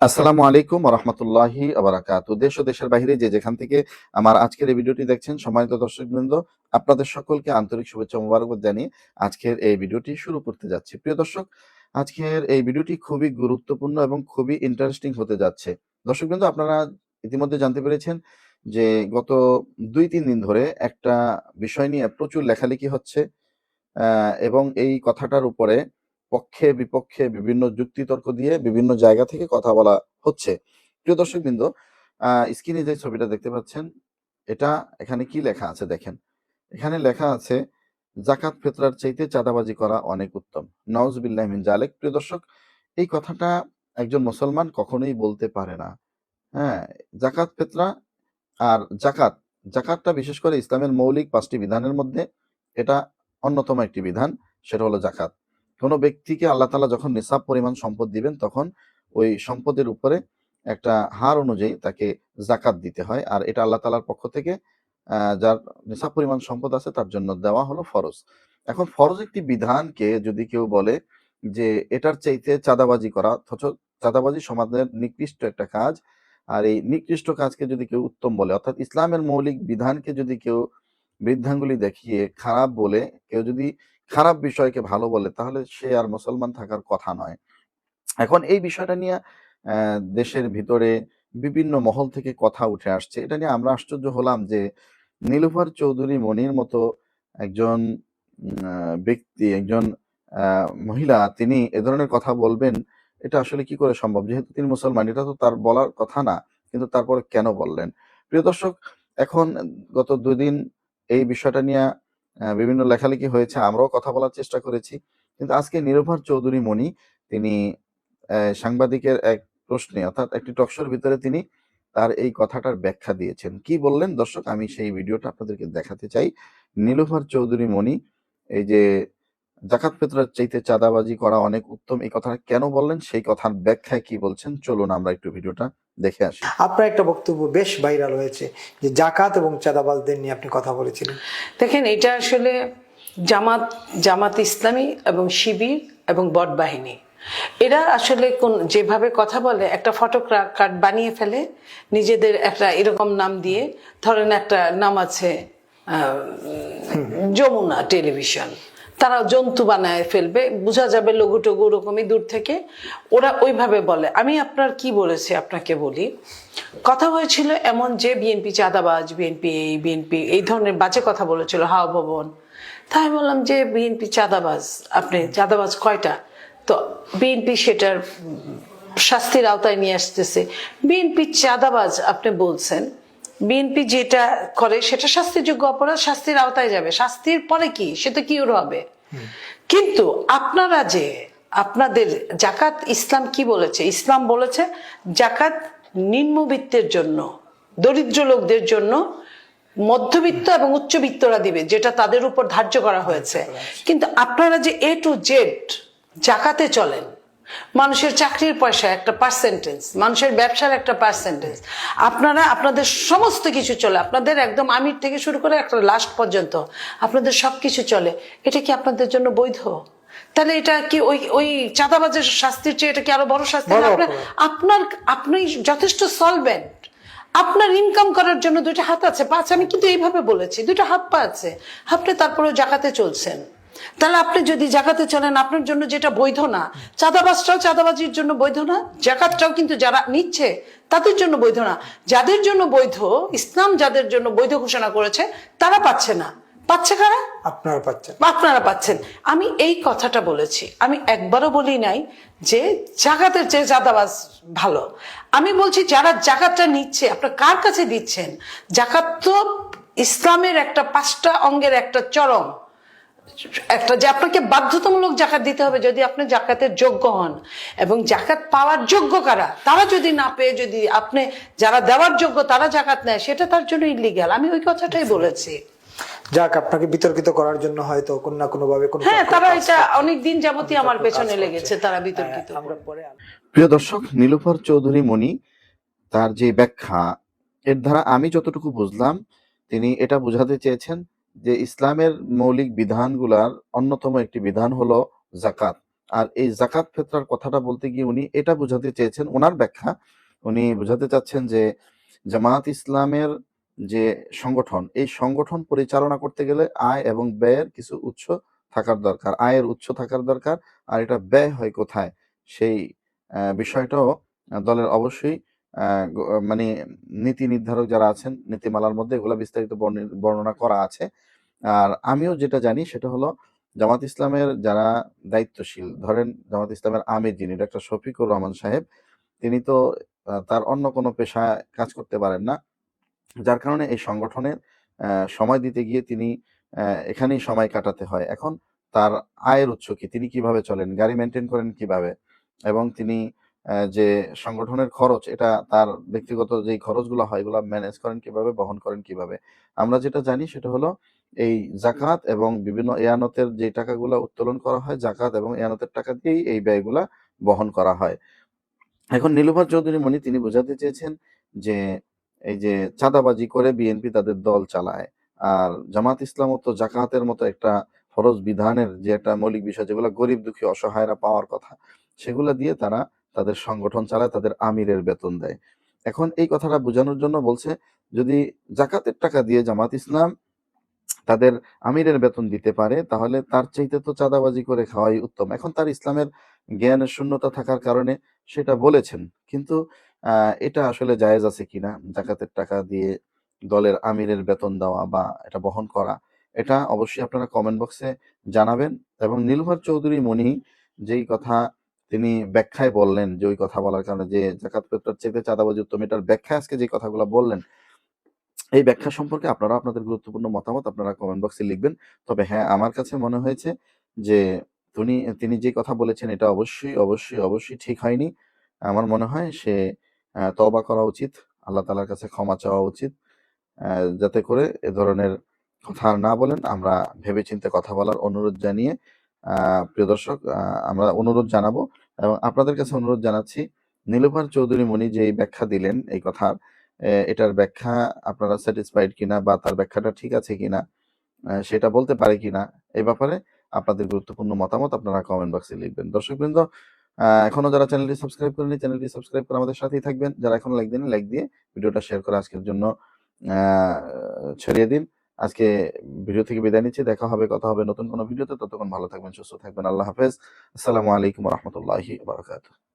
আসসালামু আলাইকুম ওয়া রাহমাতুল্লাহি ওয়া বারাকাতুহু। দেশ ও দেশের বাইরে যে যেখান থেকে আমার আজকের এই ভিডিওটি দেখছেন, সম্মানিত দর্শকবৃন্দ, আপনাদের সকলকে আন্তরিক শুভেচ্ছা ও মোবারকবাদ জানিয়ে আজকের এই ভিডিওটি শুরু করতে যাচ্ছি। প্রিয় দর্শক, আজকের এই ভিডিওটি খুবই গুরুত্বপূর্ণ এবং খুবই ইন্টারেস্টিং হতে যাচ্ছে। দর্শকবৃন্দ, আপনারা ইতিমধ্যে জানতে পেরেছেন যে গত ২-৩ দিন ধরে একটা বিষয় নিয়ে প্রচুর লেখালেখি হচ্ছে এবং এই কথাটার উপরে পক্ষে বিপক্ষে বিভিন্ন যুক্তিতর্ক দিয়ে বিভিন্ন জায়গা থেকে কথা বলা হচ্ছে। প্রিয় দর্শকবৃন্দ, স্ক্রিনে যে ছবিটা দেখতে পাচ্ছেন, এখানে কি লেখা আছে দেখেন। এখানে লেখা আছে, জাকাত ফিতরার চাইতে চাঁদাবাজি করা অনেক উত্তম। নাউজুবিল্লাহি মিন যালিক। প্রিয় দর্শক, এই কথাটা একজন মুসলমান কখনোই বলতে পারে না। হ্যাঁ, জাকাত ফিতরা আর জাকাতটা বিশেষ করে ইসলামের মৌলিক ৫টি বিধানের মধ্যে এটা অন্যতম একটি বিধান, সেটা হলো জাকাত। কোনো ব্যক্তিকে আল্লাহ তাআলা যখন নিসাব পরিমাণ সম্পদ দিবেন, তখন ওই সম্পদের উপরে একটা হার অনুযায়ী তাকে জাকাত দিতে হয়। আর এটা আল্লাহ তাআলার পক্ষ থেকে যার নিসাব পরিমাণ সম্পদ আছে তার জন্য দেওয়া হলো ফরজ। এখন ফরজ একটি বিধানকে যদি কেউ বলে যে এটার চাইতে চাঁদাবাজি করা, অথচ চাঁদাবাজি সমাজের নিকৃষ্ট একটা কাজ, আর এই নিকৃষ্ট কাজকে যদি কেউ উত্তম বলে, অর্থাৎ ইসলামের মৌলিক বিধানকে যদি কেউ বৃদ্ধাঙ্গুলি দেখিয়ে খারাপ বলে, কেউ যদি খারাপ বিষয়কে ভালো বলে, তাহলে সে আর মুসলমান থাকার কথা নয়। এখন এই বিষয়টা নিয়ে দেশের ভিতরে বিভিন্ন মহল থেকে কথা উঠে আসছে। এটা নিয়ে আমরা আশ্চর্য হলাম যে নীলুফার চৌধুরী মনির মতো একজন ব্যক্তি, একজন মহিলা, তিনি এ ধরনের কথা বলবেন, এটা আসলে কি করে সম্ভব? যেহেতু তিনি মুসলমান, এটা তো তার বলার কথা না। কিন্তু তারপরে কেন বললেন? প্রিয় দর্শক, এখন গত ২ দিন এই বিষয়টা নিয়ে বিভিন্ন লেখালেখি হয়েছে। আমরাও কথা বলার চেষ্টা করেছি। কিন্তু আজকে নীলুফার চৌধুরী মনি, তিনি সাংবাদিকের এক প্রশ্নে, অর্থাৎ একটি টকশোর ভিতরে তিনি তার এই কথাটার ব্যাখ্যা দিয়েছেন। কি বললেন দর্শক, আমি সেই ভিডিওটা আপনাদেরকে দেখাতে চাই। নীলুফার চৌধুরী মনি এই যে জাকাত ফিতরার চাইতে চাঁদাবাজি করা অনেক উত্তম, এই কথাটা কেন বললেন, সেই কথার ব্যাখ্যায় কি বলছেন, চলুন আমরা একটু ভিডিওটা দেখে আসি। আপনার একটা বক্তব্য বেশ ভাইরাল হয়েছে যে জাকাত এবং চাঁদাবাজদের নিয়ে আপনি কথা বলেছিলেন। দেখেন, এটা আসলে জামাত ইসলামী এবং শিবির এবং বট বাহিনী, এরা আসলে যেভাবে কথা বলে, একটা ফটো কার্ড বানিয়ে ফেলে নিজেদের একটা এরকম নাম দিয়ে। ধরেন একটা নাম আছে যমুনা টেলিভিশন, তারা জন্তু বানায় ফেলবে, বোঝা যাবে লোগো টোগো ওরকমই দূর থেকে, ওরা ওইভাবে বলে। আমি আপনার কি বলেছি আপনাকে বলি, কথা হয়েছিল এমন যে বিএনপি চাঁদাবাজ, বিএনপি এই ধরনের বাজে কথা বলেছিল, হাও ভবন। তাই বললাম যে বিএনপি চাঁদাবাজ, আপনি চাঁদাবাজ কয়টা? তো বিএনপি সেটার শাস্তির আওতায় নিয়ে আসতেছে। বিএনপি চাঁদাবাজ আপনি বলছেন, বিএনপি যেটা করে সেটা শাস্তিযোগ্য অপরাধ, শাস্তির আওতায় যাবে। শাস্তির পরে কি, সেটা কি ওর হবে। কিন্তু আপনারা যে আপনাদের জাকাত, ইসলাম কি বলেছে? ইসলাম বলেছে জাকাত নিম্নবিত্তের জন্য, দরিদ্র লোকদের জন্য, মধ্যবিত্ত এবং উচ্চবিত্তরা দিবে, যেটা তাদের উপর ধার্য করা হয়েছে। কিন্তু আপনারা যে A to Z জাকাতে চলেন, মানুষের চাকরির পয়সা একটা পার্সেন্টেজ, মানুষের ব্যবসার একটা পার্সেন্টেজ, আপনাদের সমস্ত কিছু চলে, আপনাদের একদম আমির থেকে শুরু করে একটা লাস্ট পর্যন্ত আপনাদের সবকিছু চলে। এটা কি আপনাদের জন্য বৈধ? তাহলে এটা কি ওই চাঁদাবাজের শাস্তির চেয়ে এটা কি আরো বড় শাস্তি? আপনি যথেষ্ট সলভেন্ট, আপনার ইনকাম করার জন্য দুইটা হাত আছে, পা আছে, আমি কিন্তু এইভাবে বলেছি, দুইটা হাত পা আছে, আপনি তারপরেও জাকাতে চলছেন। তাহলে আপনি যদি জাকাতে চলেন, আপনার জন্য যেটা বৈধ না, চাঁদাবাজটাও চাঁদাবাজির জন্য বৈধ না, জাকাতটাও কিন্তু যারা নিচ্ছে তাদের জন্য বৈধ না। যাদের জন্য বৈধ, ইসলাম যাদের জন্য বৈধ ঘোষণা করেছে, তারা পাচ্ছে না। পাচ্ছে কারা? আপনারা পাচ্ছেন। আমি এই কথাটা বলেছি, আমি একবারও বলি নাই যে জাকাতের চেয়ে চাঁদাবাজ ভালো। আমি বলছি যারা জাকাতটা নিচ্ছে, আপনারা কার কাছে দিচ্ছেন? জাকাত তো ইসলামের একটা 5টা অঙ্গের একটা চরম, একটা যে আপনাকে বাধ্যতামূলক জাকাত দিতে হবে যদি আপনি জাকাতের যোগ্য হন। এবং জাকাত পাওয়ার যোগ্য কারা, তারা যদি না পেয়ে, যদি আপনি যারা দেওয়ার যোগ্য তারা জাকাত নেয়, সেটা তার জন্য ইলিগাল। আমি ওই কথাটাই বলেছি। যাক, আপনাকে বিতর্কিত করার জন্য হয়তো কোন না কোনো ভাবে হ্যাঁ, তারা এটা অনেকদিন যাবতীয় আমার পেছনে লেগেছে, তারা বিতর্কিত। প্রিয় দর্শক, নীলুফার চৌধুরী মনি তার যে ব্যাখ্যা, এর দ্বারা আমি যতটুকু বুঝলাম, তিনি এটা বোঝাতে চেয়েছেন যে ইসলামের মৌলিক বিধানগুলার অন্যতম একটি বিধান হলো জাকাত। আর এই জাকাত ফেতরার কথাটা বলতে গিয়ে উনি এটা বোঝাতে চেয়েছেন, ওনার ব্যাখ্যা উনি বোঝাতে চাচ্ছেন যে জামায়াত ইসলামের যে সংগঠন, এই সংগঠন পরিচালনা করতে গেলে আয় এবং ব্যয়ের কিছু উৎস থাকার দরকার, আয়ের উৎস থাকার দরকার। আর এটা ব্যয় হয় কোথায়, সেই বিষয়টাও দলের অবশ্যই মানে নীতি নির্ধারক যারা আছেন নীতিমালার মধ্যে এগুলো বিস্তারিত বর্ণনা করা আছে। আর আমিও যেটা জানি সেটা হলো জামাত ইসলামের যারা দায়িত্বশীল, ধরেন জামাত ইসলামের আমির যিনি ডক্টর শফিকুর রহমান সাহেব, তিনি তো তার অন্য কোনো পেশায় কাজ করতে পারেন না, যার কারণে এই সংগঠনের সময় দিতে গিয়ে তিনি এখানেই সময় কাটাতে হয়। এখন তার আয়ের উৎস কি, তিনি কিভাবে চলেন, গাড়ি মেনটেন করেন কিভাবে, এবং তিনি যে সংগঠনের খরচ, এটা তার ব্যক্তিগত যেই খরচগুলো হয় এগুলো ম্যানেজ করেন কিভাবে, বহন করেন কিভাবে। আমরা যেটা জানি সেটা হলো এই জাকাত এবং বিভিন্ন এয়ানতের যে টাকাগুলো উত্তোলন করা হয়, জাকাত এবং এয়ানতের টাকা দিয়েই এই ব্যয়গুলা বহন করা হয়। এখন নীলুফার চৌধুরী মনি তিনি বোঝাতে চেয়েছেন যে এই যে চাঁদাবাজি করে বিএনপি তাদের দল চালায়, আর জামাত ইসলামও তো জাকাতের মতো একটা ফরজ বিধানের যে একটা মৌলিক বিষয় যেগুলো গরিব দুঃখী অসহায়রা পাওয়ার কথা, সেগুলো দিয়ে তারা তাদের সংগঠন চালায়, তাদের আমিরের বেতন দেয়। এখন এই কথাটা বোঝানোর জন্য বলছে, যদি জাকাতের টাকা দিয়ে জামাত ইসলাম তাদের আমিরের বেতন দিতে পারে তাহলে তার চাইতে তো চাঁদাবাজি করে খাওয়াই উত্তম। এখন তার ইসলামের জ্ঞানের শূন্যতা থাকার কারণে সেটা বলেছেন, কিন্তু এটা আসলে জায়েজ আছে কিনা জাকাতের টাকা দিয়ে দলের আমিরের বেতন দেওয়া বা এটা বহন করা, এটা অবশ্যই আপনারা কমেন্ট বক্সে জানাবেন। এবং নীলুফার চৌধুরী মনি যেই কথা তিনি ব্যাখ্যায় বললেন, যে ওই কথা বলার কারণে যে জাকাত ফেতরার চাইতে চাঁদাবাজি উত্তম, এটার ব্যাখ্যা আজকে যে কথাগুলো বললেন, এই ব্যাখ্যা সম্পর্কে আপনারা আপনাদের গুরুত্বপূর্ণ মতামত আপনারা কমেন্ট বক্সে লিখবেন। তবে হ্যাঁ, আমার কাছে মনে হয়েছে যে তিনি যে কথা বলেছেন এটা অবশ্যই ঠিক হয়নি। আমার মনে হয় সে তওবা করা উচিত, আল্লাহ তাআলার কাছে ক্ষমা চাওয়া উচিত, যাতে করে এ ধরনের কথা আর না বলেন। আমরা ভেবেচিন্তে কথা বলার অনুরোধ জানিয়ে প্রিয় দর্শক, আমরা অনুরোধ জানাবো এবং আপনাদের কাছে অনুরোধ জানাচ্ছি, নীলুফার চৌধুরী মনি যে এই ব্যাখ্যা দিলেন এই কথার, এটার ব্যাখ্যা আপনারা স্যাটিসফাইড কিনা বা তার ব্যাখ্যাটা ঠিক আছে কিনা, সেটা বলতে পারে কিনা, এই ব্যাপারে আপনাদের গুরুত্বপূর্ণ মতামত আপনারা কমেন্ট বক্সে লিখবেন। দর্শকবৃন্দ, এখনো যারা চ্যানেলটি সাবস্ক্রাইব করেনি চ্যানেলটি সাবস্ক্রাইব করে আমাদের সাথেই থাকবেন। যারা এখনো লাইক দেননি লাইক দিয়ে ভিডিওটা শেয়ার করে আজকের জন্য ছড়িয়ে দিন। আজকে ভিডিও থেকে বিদায় নিচ্ছি, দেখা হবে, কথা হবে নতুন কোনো ভিডিওতে। ততক্ষণ ভালো থাকবেন, সুস্থ থাকবেন। আল্লাহ হাফেজ। আসসালামু আলাইকুম রহমতুল্লাহি বারাকাতুহু।